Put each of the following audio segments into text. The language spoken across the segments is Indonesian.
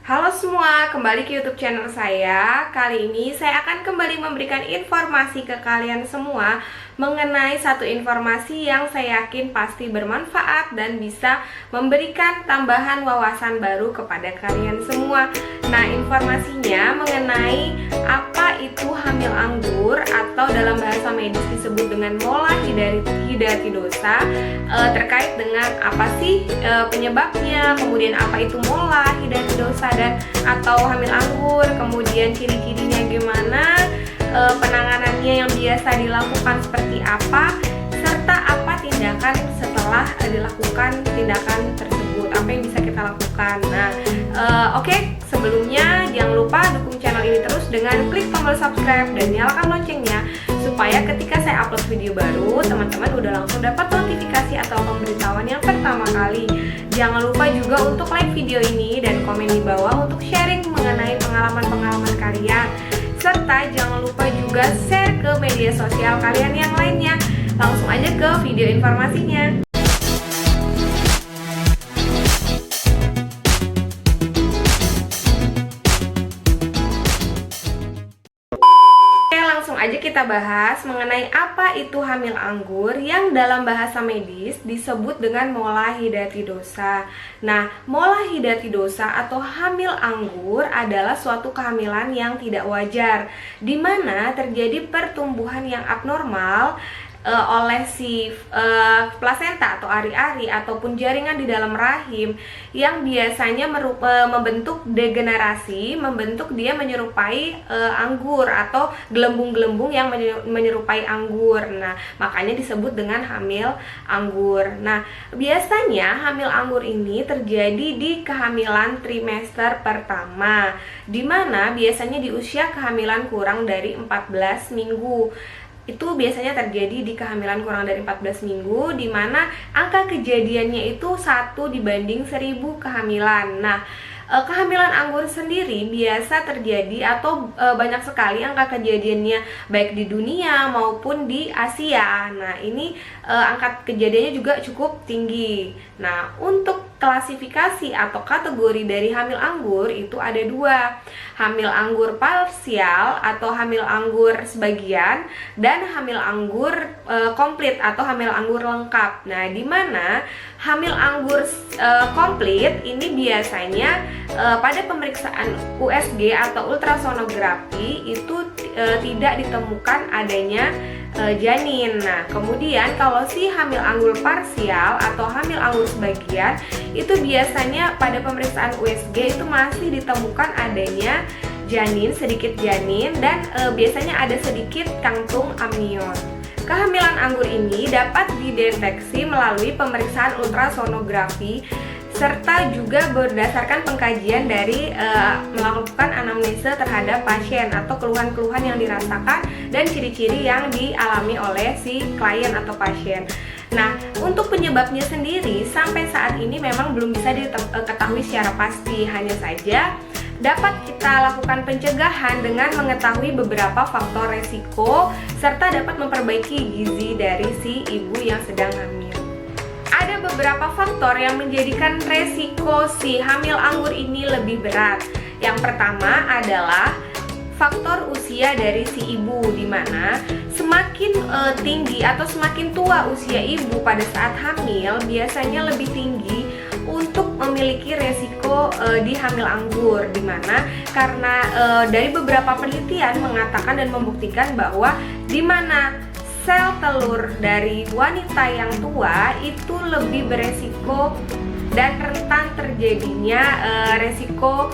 Halo semua, kembali ke YouTube channel saya. Kali ini saya akan kembali memberikan informasi ke kalian semua mengenai satu informasi yang saya yakin pasti bermanfaat dan bisa memberikan tambahan wawasan baru kepada kalian semua. Nah, informasinya mengenai apa itu hamil anggur atau dalam bahasa medis disebut dengan mola hidatidosa, terkait dengan apa sih penyebabnya, kemudian apa itu mola hidatidosa dan atau hamil anggur, kemudian ciri-cirinya gimana, penanganannya yang biasa dilakukan seperti apa, serta apa tindakan setelah dilakukan tindakan tersebut, apa yang bisa kita lakukan. Nah, oke, sebelumnya jangan lupa dukung channel ini terus dengan klik tombol subscribe dan nyalakan loncengnya supaya ketika saya upload video baru, teman-teman udah langsung dapat notifikasi atau pemberitahuan yang pertama kali. Jangan lupa juga untuk like video ini dan komen di bawah untuk sharing mengenai pengalaman-pengalaman kalian. Serta jangan lupa juga share ke media sosial kalian yang lainnya. Langsung aja ke video informasinya. Langsung aja kita bahas mengenai apa itu hamil anggur yang dalam bahasa medis disebut dengan mola hidatidosa. Nah, mola hidatidosa atau hamil anggur adalah suatu kehamilan yang tidak wajar, di mana terjadi pertumbuhan yang abnormal oleh si plasenta atau ari-ari ataupun jaringan di dalam rahim yang biasanya membentuk degenerasi, membentuk dia menyerupai anggur atau gelembung-gelembung yang menyerupai anggur. Nah, makanya disebut dengan hamil anggur. Nah, biasanya hamil anggur ini terjadi di kehamilan trimester pertama, di mana biasanya di usia kehamilan kurang dari 14 minggu. Itu biasanya terjadi di kehamilan kurang dari 14 minggu, di mana angka kejadiannya itu 1 dibanding 1000 kehamilan. Nah, kehamilan anggur sendiri biasa terjadi atau banyak sekali angka kejadiannya baik di dunia maupun di Asia. Nah, ini angka kejadiannya juga cukup tinggi. Nah, untuk klasifikasi atau kategori dari hamil anggur itu ada 2, hamil anggur parsial atau hamil anggur sebagian, dan hamil anggur komplit atau hamil anggur lengkap. Nah, di mana hamil anggur komplit ini biasanya pada pemeriksaan USG atau ultrasonografi itu tidak ditemukan adanya janin. Nah, kemudian kalau si hamil anggur parsial atau hamil anggur sebagian itu biasanya pada pemeriksaan USG itu masih ditemukan adanya janin, sedikit janin, dan biasanya ada sedikit kantung amnion. Kehamilan anggur ini dapat dideteksi melalui pemeriksaan ultrasonografi serta juga berdasarkan pengkajian dari melakukan anamnese terhadap pasien atau keluhan-keluhan yang dirasakan dan ciri-ciri yang dialami oleh si klien atau pasien. Nah, untuk penyebabnya sendiri sampai saat ini memang belum bisa diketahui secara pasti. Hanya saja dapat kita lakukan pencegahan dengan mengetahui beberapa faktor resiko serta dapat memperbaiki gizi dari si ibu yang sedang hamil. Ada beberapa faktor yang menjadikan resiko si hamil anggur ini lebih berat. Yang pertama adalah faktor usia dari si ibu, di mana semakin tinggi atau semakin tua usia ibu pada saat hamil biasanya lebih tinggi untuk memiliki resiko di hamil anggur, di mana karena dari beberapa penelitian mengatakan dan membuktikan bahwa di mana sel telur dari wanita yang tua itu lebih beresiko dan rentan terjadinya resiko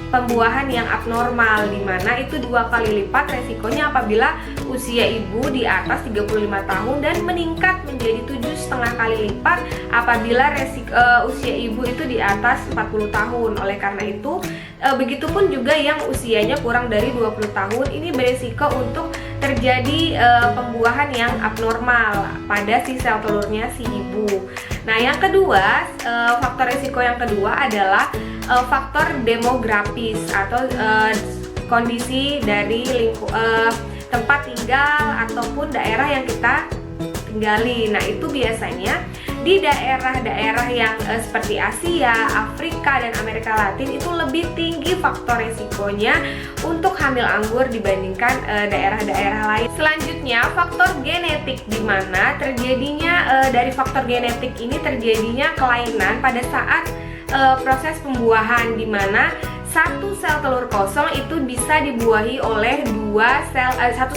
pembuahan yang abnormal, di mana itu 2 kali lipat resikonya apabila usia ibu di atas 35 tahun dan meningkat menjadi 7,5 kali lipat apabila usia ibu itu di atas 40 tahun. Oleh karena itu, begitupun juga yang usianya kurang dari 20 tahun ini beresiko untuk terjadi pembuahan yang abnormal pada si sel telurnya si ibu. Nah, yang kedua, faktor risiko yang kedua adalah faktor demografis atau kondisi dari tempat tinggal ataupun daerah yang kita tinggali. Nah, itu biasanya di daerah-daerah yang seperti Asia, Afrika, dan Amerika Latin itu lebih tinggi faktor resikonya untuk hamil anggur dibandingkan daerah-daerah lain. Selanjutnya, faktor genetik, di mana terjadinya dari faktor genetik ini terjadinya kelainan pada saat proses pembuahan, di mana satu sel telur kosong itu bisa dibuahi oleh 1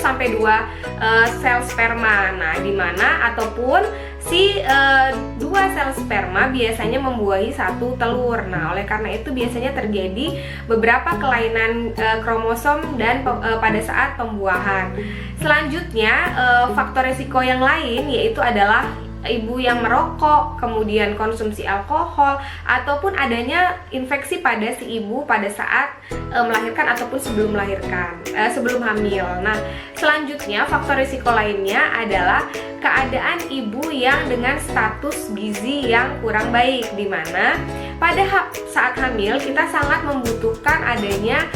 sampai 2 sel sperma. Nah, di mana ataupun si 2 sel sperma biasanya membuahi 1 telur. Nah, oleh karena itu biasanya terjadi beberapa kelainan kromosom dan pada saat pembuahan. Selanjutnya, faktor resiko yang lain yaitu adalah ibu yang merokok, kemudian konsumsi alkohol, ataupun adanya infeksi pada si ibu pada saat melahirkan ataupun sebelum hamil. Nah, selanjutnya faktor risiko lainnya adalah keadaan ibu yang dengan status gizi yang kurang baik, di mana pada saat hamil kita sangat membutuhkan adanya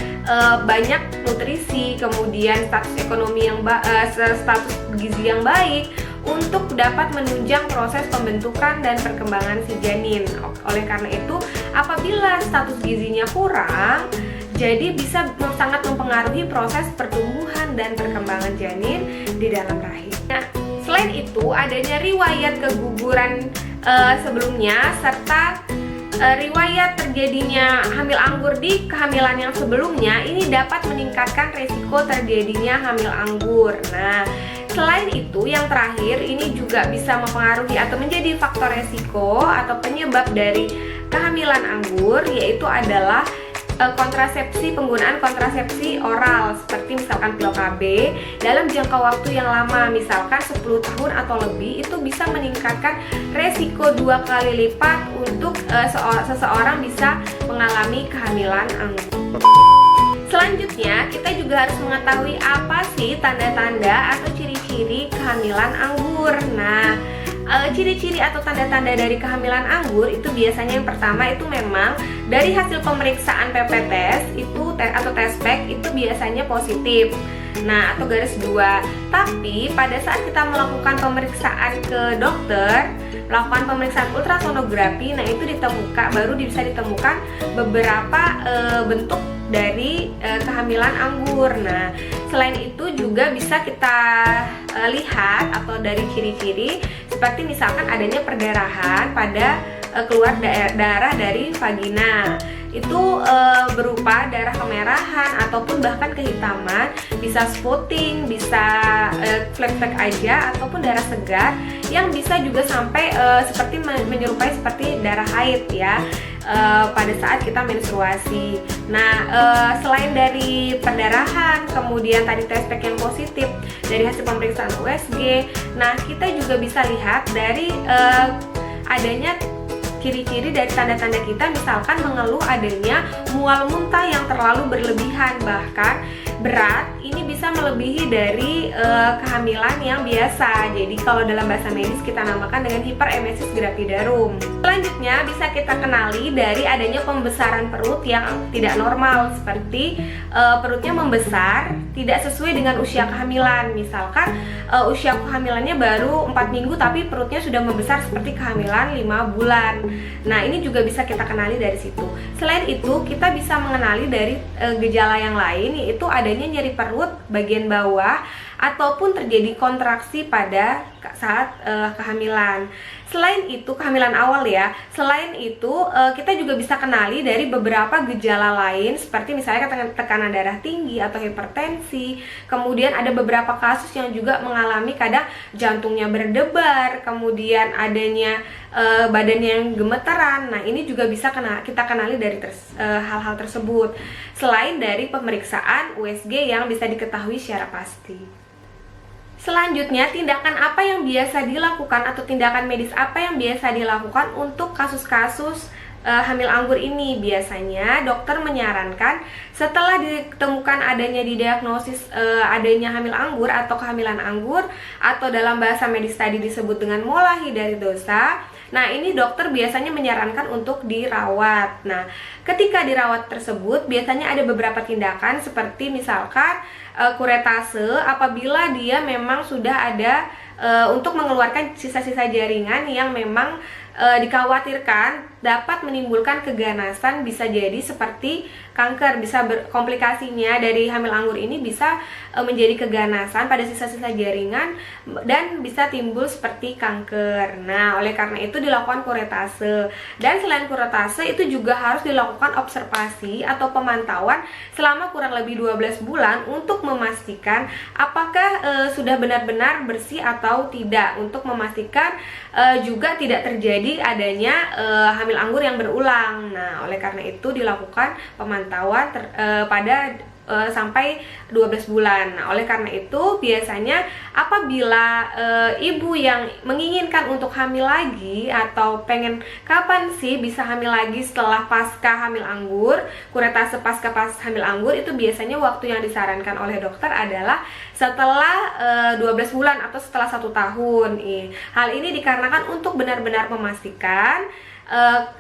banyak nutrisi, kemudian status ekonomi yang status gizi yang baik untuk dapat menunjang proses pembentukan dan perkembangan si janin. Oleh karena itu, apabila status gizinya kurang, jadi bisa sangat mempengaruhi proses pertumbuhan dan perkembangan janin di dalam rahim. Nah, selain itu, adanya riwayat keguguran sebelumnya serta riwayat terjadinya hamil anggur di kehamilan yang sebelumnya ini dapat meningkatkan resiko terjadinya hamil anggur. Nah, selain itu, yang terakhir ini juga bisa mempengaruhi atau menjadi faktor resiko atau penyebab dari kehamilan anggur, yaitu adalah penggunaan kontrasepsi oral seperti misalkan pil KB dalam jangka waktu yang lama, misalkan 10 tahun atau lebih, itu bisa meningkatkan resiko 2 kali lipat untuk seseorang bisa mengalami kehamilan anggur. Selanjutnya, kita juga harus mengetahui apa sih tanda-tanda atau ciri-ciri kehamilan anggur. Nah, ciri-ciri atau tanda-tanda dari kehamilan anggur itu biasanya yang pertama itu memang dari hasil pemeriksaan PP test itu atau test pack itu biasanya positif. Nah, atau garis 2. Tapi pada saat kita melakukan pemeriksaan ke dokter, melakukan pemeriksaan ultrasonografi, nah itu baru bisa ditemukan beberapa bentuk dari kehamilan anggur. Nah, selain itu juga bisa kita lihat atau dari ciri-ciri seperti misalkan adanya perdarahan pada keluar darah dari vagina. Itu berupa darah kemerahan ataupun bahkan kehitaman, bisa spotting, bisa flek-flek aja ataupun darah segar yang bisa juga sampai seperti menyerupai seperti darah haid ya. Pada saat kita menstruasi. Nah, selain dari perdarahan, kemudian tadi test pack yang positif dari hasil pemeriksaan USG, nah kita juga bisa lihat dari adanya ciri-ciri dari tanda-tanda kita, misalkan mengeluh adanya mual muntah yang terlalu berlebihan, bahkan berat ini bisa melebihi dari kehamilan yang biasa. Jadi kalau dalam bahasa medis kita namakan dengan hiperemesis gravidarum. Selanjutnya bisa kita kenali dari adanya pembesaran perut yang tidak normal, seperti perutnya membesar tidak sesuai dengan usia kehamilan. Misalkan usia kehamilannya baru 4 minggu tapi perutnya sudah membesar seperti kehamilan 5 bulan. Nah, ini juga bisa kita kenali dari situ. Selain itu, kita bisa mengenali dari gejala yang lain, yaitu adanya nyeri perut bagian bawah ataupun terjadi kontraksi pada saat kehamilan. Selain itu, kehamilan awal ya. Selain itu, kita juga bisa kenali dari beberapa gejala lain seperti misalnya tekanan darah tinggi atau hipertensi. Kemudian ada beberapa kasus yang juga mengalami kadang jantungnya berdebar, kemudian adanya badannya yang gemeteran. Nah, ini juga bisa kita kenali dari hal-hal tersebut. Selain dari pemeriksaan USG yang bisa diketahui secara pasti. Selanjutnya, tindakan apa yang biasa dilakukan atau tindakan medis apa yang biasa dilakukan untuk kasus-kasus hamil anggur ini? Biasanya dokter menyarankan setelah ditemukan adanya didiagnosis adanya hamil anggur atau kehamilan anggur, atau dalam bahasa medis tadi disebut dengan mola hidatidosa. Nah, ini dokter biasanya menyarankan untuk dirawat. Nah, ketika dirawat tersebut biasanya ada beberapa tindakan seperti misalkan kuretase apabila dia memang sudah ada untuk mengeluarkan sisa-sisa jaringan yang memang dikhawatirkan dapat menimbulkan keganasan, bisa jadi seperti kanker, bisa komplikasinya dari hamil anggur ini bisa menjadi keganasan pada sisa-sisa jaringan dan bisa timbul seperti kanker. Nah, oleh karena itu dilakukan kuretase. Dan selain kuretase itu juga harus dilakukan observasi atau pemantauan selama kurang lebih 12 bulan untuk memastikan apakah sudah benar-benar bersih atau tidak, untuk memastikan juga tidak terjadi adanya hamil anggur yang berulang. Nah, oleh karena itu dilakukan pemantauan pada sampai 12 bulan. Nah, oleh karena itu biasanya apabila ibu yang menginginkan untuk hamil lagi atau pengen kapan sih bisa hamil lagi setelah pasca hamil anggur, kuretase pasca hamil anggur, itu biasanya waktu yang disarankan oleh dokter adalah setelah 12 bulan atau setelah 1 tahun. Hal ini dikarenakan untuk benar-benar memastikan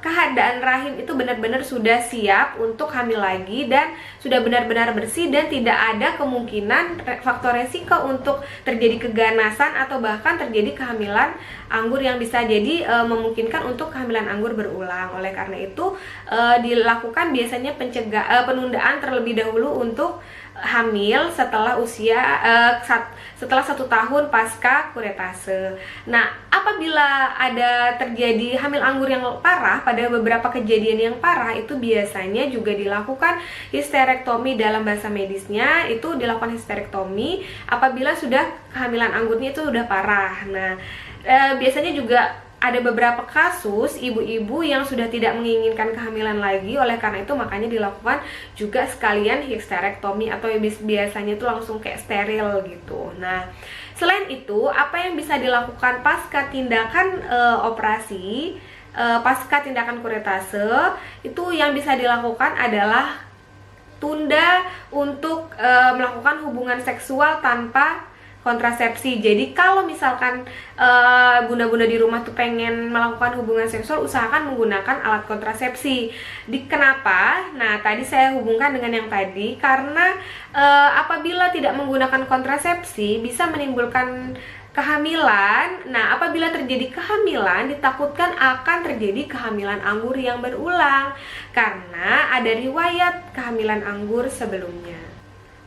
keadaan rahim itu benar-benar sudah siap untuk hamil lagi dan sudah benar-benar bersih dan tidak ada kemungkinan faktor resiko untuk terjadi keganasan atau bahkan terjadi kehamilan anggur yang bisa jadi memungkinkan untuk kehamilan anggur berulang. Oleh karena itu dilakukan biasanya penundaan terlebih dahulu untuk hamil setelah usia setelah 1 tahun pasca kuretase. Nah, apabila ada terjadi hamil anggur yang parah, pada beberapa kejadian yang parah itu biasanya juga dilakukan histerektomi. Dalam bahasa medisnya itu dilakukan histerektomi apabila sudah kehamilan anggurnya itu sudah parah. Nah, biasanya juga ada beberapa kasus ibu-ibu yang sudah tidak menginginkan kehamilan lagi, oleh karena itu makanya dilakukan juga sekalian histerektomi atau biasanya itu langsung kayak steril gitu. Nah, selain itu apa yang bisa dilakukan pasca tindakan operasi, pasca tindakan kuretase, itu yang bisa dilakukan adalah tunda untuk melakukan hubungan seksual tanpa kontrasepsi. Jadi kalau misalkan bunda-bunda di rumah tuh pengen melakukan hubungan seksual, usahakan menggunakan alat kontrasepsi. Kenapa? Nah, tadi saya hubungkan dengan yang tadi karena apabila tidak menggunakan kontrasepsi bisa menimbulkan kehamilan. Nah, apabila terjadi kehamilan, ditakutkan akan terjadi kehamilan anggur yang berulang karena ada riwayat kehamilan anggur sebelumnya.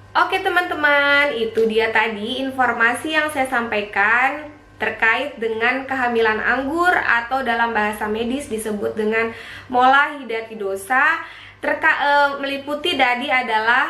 Oke teman-teman, itu dia tadi informasi yang saya sampaikan terkait dengan kehamilan anggur atau dalam bahasa medis disebut dengan mola hidatidosa. Meliputi tadi adalah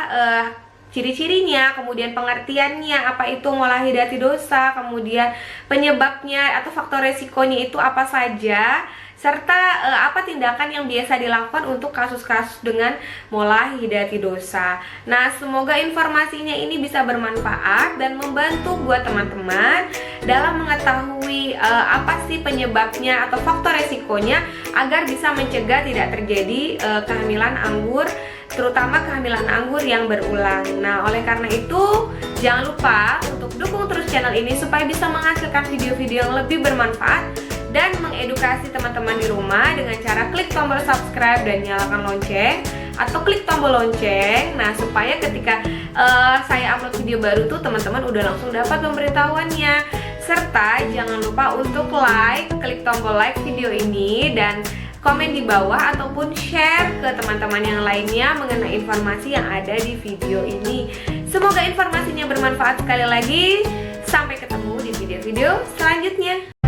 ciri-cirinya, kemudian pengertiannya, apa itu mola hidatidosa, kemudian penyebabnya atau faktor resikonya itu apa saja, serta apa tindakan yang biasa dilakukan untuk kasus-kasus dengan mola hidatidosa. Nah, semoga informasinya ini bisa bermanfaat dan membantu buat teman-teman dalam mengetahui apa sih penyebabnya atau faktor resikonya agar bisa mencegah tidak terjadi kehamilan anggur, terutama kehamilan anggur yang berulang. Nah, oleh karena itu jangan lupa untuk dukung terus channel ini supaya bisa menghasilkan video-video yang lebih bermanfaat dan mengedukasi teman-teman di rumah dengan cara klik tombol subscribe dan nyalakan lonceng atau klik tombol lonceng. Nah, supaya ketika saya upload video baru tuh teman-teman udah langsung dapat pemberitahuannya. Serta jangan lupa untuk klik tombol like video ini dan komen di bawah ataupun share ke teman-teman yang lainnya mengenai informasi yang ada di video ini. Semoga informasinya bermanfaat. Sekali lagi, sampai ketemu di video-video selanjutnya.